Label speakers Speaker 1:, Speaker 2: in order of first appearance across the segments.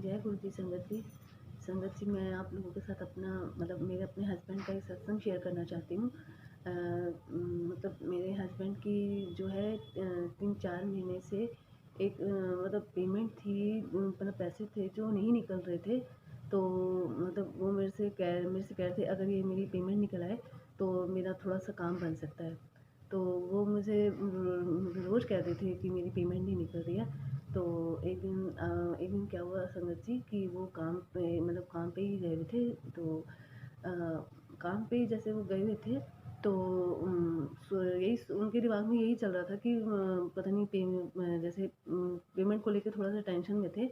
Speaker 1: जय गुरु जी संगत जी। संगत जी, मैं आप लोगों के साथ अपना मेरे अपने हस्बैंड का एक सत्संग शेयर करना चाहती हूँ। मेरे हस्बैंड की जो है 3-4 महीने से एक पेमेंट थी, पैसे थे जो नहीं निकल रहे थे। तो वो मेरे से कह रहे थे अगर ये मेरी पेमेंट निकल आए तो मेरा थोड़ा-सा काम बन सकता है। तो वो मुझे रोज़ कहते थे कि मेरी पेमेंट नहीं निकल रही है। तो एक दिन क्या हुआ संगत जी कि वो काम पे ही गए हुए थे। तो अ, काम पे ही जैसे वो गए हुए थे तो उनके दिमाग में यही चल रहा था कि पता नहीं पेमेंट को लेके थोड़ा सा टेंशन में थे।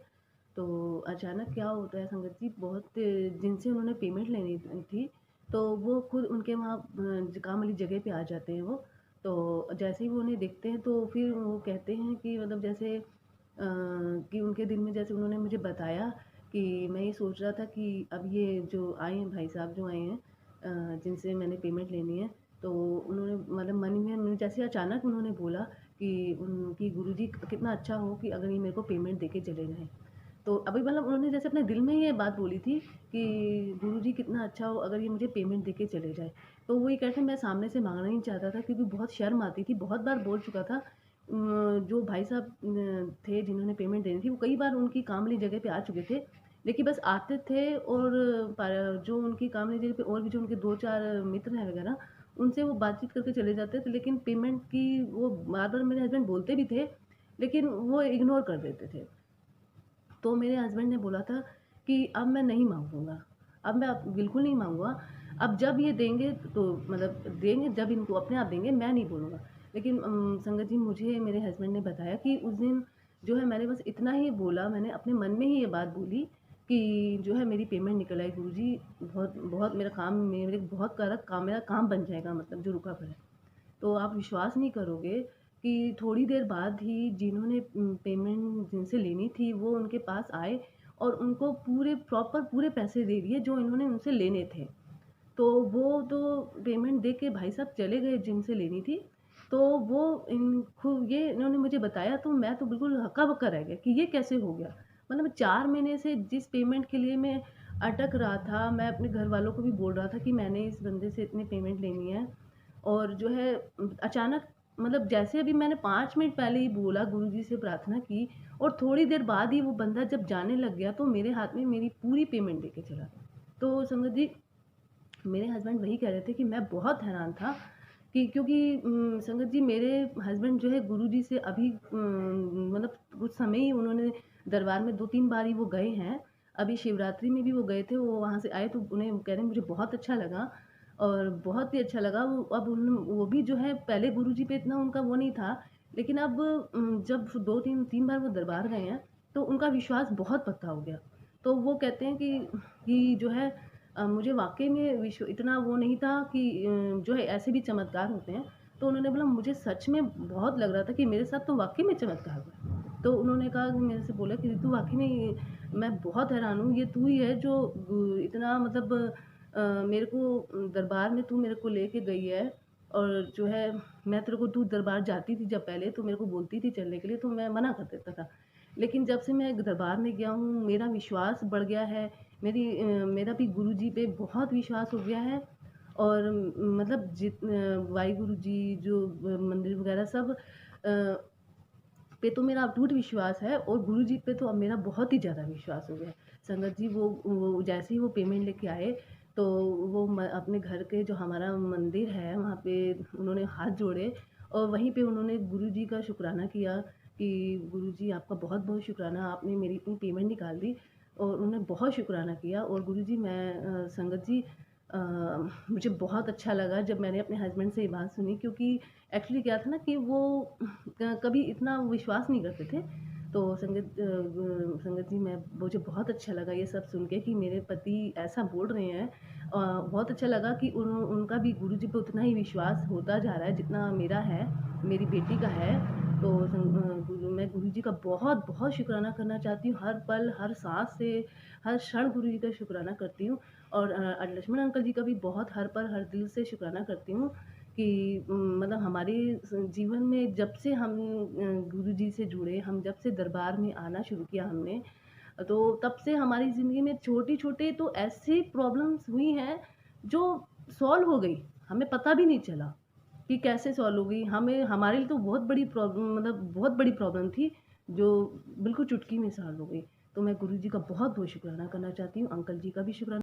Speaker 1: तो अचानक क्या होता है संगत जी, बहुत जिनसे उन्होंने पेमेंट लेनी थी तो वो खुद उनके वहाँ काम वाली जगह पे आ जाते हैं वो। तो जैसे ही वो उन्हें देखते हैं तो फिर वो कहते हैं कि कि उनके दिल में जैसे उन्होंने मुझे बताया कि मैं ये सोच रहा था कि अब ये जो आए हैं भाई साहब जो आए हैं जिनसे मैंने पेमेंट लेनी है। तो उन्होंने मन में जैसे अचानक उन्होंने बोला कि उनकी गुरुजी कितना अच्छा हो कि अगर ये मेरे को पेमेंट देके चले जाएँ। तो अभी उन्होंने जैसे अपने दिल में ही ये बात बोली थी कि गुरुजी कितना अच्छा हो अगर ये मुझे पेमेंट देके चले जाए। तो वो ये कहते हैं मैं सामने से माँगना नहीं चाहता था क्योंकि बहुत शर्म आती थी, बहुत बार बोल चुका था। जो भाई साहब थे जिन्होंने पेमेंट देनी थी वो कई बार उनकी काम वाली जगह पे आ चुके थे। लेकिन बस आते थे और जो उनकी काम वाली जगह पे और भी जो उनके 2-4 मित्र हैं वगैरह, उनसे वो बातचीत करके चले जाते थे। लेकिन पेमेंट की वो बार-बार मेरे हस्बैंड बोलते भी थे, लेकिन वो इग्नोर कर देते थे। तो मेरे हस्बैंड ने बोला था कि अब मैं नहीं माँगूँगा, अब मैं अब बिल्कुल नहीं माँगूँगा। अब जब ये देंगे तो देंगे, जब इनको अपने आप देंगे, मैं नहीं बोलूँगा। लेकिन संगत जी, मुझे मेरे हस्बैंड ने बताया कि उस दिन जो है मैंने बस इतना ही बोला, मैंने अपने मन में ही ये बात बोली कि जो है मेरी पेमेंट निकल आई गुरुजी, बहुत बहुत मेरे बहुत मेरा काम बन जाएगा, जो रुका पड़ा है। तो आप विश्वास नहीं करोगे कि थोड़ी देर बाद ही जिन्होंने पेमेंट जिनसे लेनी थी वो उनके पास आए और उनको पूरे पैसे दे दिए जो इन्होंने उनसे लेने थे। तो वो तो पेमेंट दे के भाई साहब चले गए जिनसे लेनी थी। तो वो ये इन्होंने मुझे बताया तो मैं तो बिल्कुल हक्का-बक्का रह गया कि ये कैसे हो गया? 4 महीने से जिस पेमेंट के लिए मैं अटक रहा था, मैं अपने घरवालों को भी बोल रहा था कि मैंने इस बंदे से इतनी पेमेंट लेनी है। और जो है अचानक जैसे अभी मैंने 5 मिनट पहले ही बोला, गुरुजी से प्रार्थना की और थोड़ी देर बाद ही वो बंदा जब जाने लग गया तो मेरे हाथ में मेरी पूरी पेमेंट देके चला गया। तो संगत जी, मेरे हस्बैंड वही कह रहे थे कि मैं बहुत हैरान था कि क्योंकि संगत जी, मेरे हस्बैंड जो है गुरुजी से अभी कुछ समय ही उन्होंने दरबार में 2-3 बार ही वो गए हैं। अभी शिवरात्रि में भी वो गए थे, वो वहाँ से आए तो उन्हें कह रहे हैं मुझे बहुत अच्छा लगा और बहुत ही अच्छा लगा। वो भी जो है पहले गुरुजी पे इतना उनका वो नहीं था, लेकिन अब जब 2-3 बार वो दरबार गए हैं, तो उनका विश्वास बहुत पक्का हो गया। तो वो कहते हैं कि जो है मुझे वाक़ई में इतना वो नहीं था कि जो है ऐसे भी चमत्कार होते हैं। तो उन्होंने बोला मुझे सच में बहुत लग रहा था कि मेरे साथ तो वाक़ई में चमत्कार हुआ है। तो उन्होंने कहा कि मेरे से बोला कि "रितु, वाक़ई में मैं बहुत हैरान हूँ, ये तू ही है जो इतना मेरे को दरबार में तू मेरे को लेके गई है और जो है मैं तेरे को तू दरबार जाती थी जब पहले तो मेरे को बोलती थी चलने के लिए तो मैं मना कर देता था। लेकिन जब से मैं दरबार में गया हूँ, मेरा विश्वास बढ़ गया है। मेरा भी गुरुजी पे बहुत विश्वास हो गया है और वाहिगुरु जी जो मंदिर वगैरह सब पे तो मेरा अटूट विश्वास है और गुरुजी पे तो अब मेरा बहुत ही ज़्यादा विश्वास हो गया है। संगत जी, वो जैसे ही वो पेमेंट लेके आए तो अपने घर के जो हमारा मंदिर है वहाँ पे उन्होंने हाथ जोड़े और वहीं पे उन्होंने गुरुजी का शुक्राना किया कि गुरुजी आपका बहुत-बहुत शुक्राना, आपने मेरी इतनी पेमेंट निकाल दी। और उन्होंने बहुत शुक्राना किया और गुरुजी, संगत जी, अ, मुझे बहुत अच्छा लगा जब मैंने अपने हस्बैंड से ये बात सुनी क्योंकि एक्चुअली क्या था ना कि वो कभी इतना विश्वास नहीं करते थे। तो संगत जी, मैं मुझे बहुत अच्छा लगा ये सब सुन के कि मेरे पति ऐसा बोल रहे हैं। बहुत अच्छा लगा कि उनका भी गुरुजी पे उतना ही विश्वास होता जा रहा है जितना मेरा है, मेरी बेटी का है। तो मैं गुरुजी का बहुत-बहुत शुक्राना करना चाहती हूँ, हर पल, हर साँस से, हर क्षण गुरुजी का शुक्राना करती हूँ और लक्ष्मण अंकल जी का भी बहुत हर पल, हर दिल से शुक्राना करती हूँ कि हमारे जीवन में जब से हम गुरुजी से जुड़े, हम जब से दरबार में आना शुरू किया हमने, तो तब से हमारी ज़िंदगी में छोटी-छोटे तो ऐसी प्रॉब्लम्स हुई हैं जो सॉल्व हो गई, हमें पता भी नहीं चला कि कैसे सॉल्व हो गई। हमें हमारे लिए तो बहुत बड़ी प्रॉब्लम, मतलब बहुत बड़ी प्रॉब्लम थी, जो बिल्कुल चुटकी में सॉल्व हो गई। तो मैं गुरुजी का बहुत-बहुत शुक्राना करना चाहती हूँ, अंकल जी का भी शुक्राना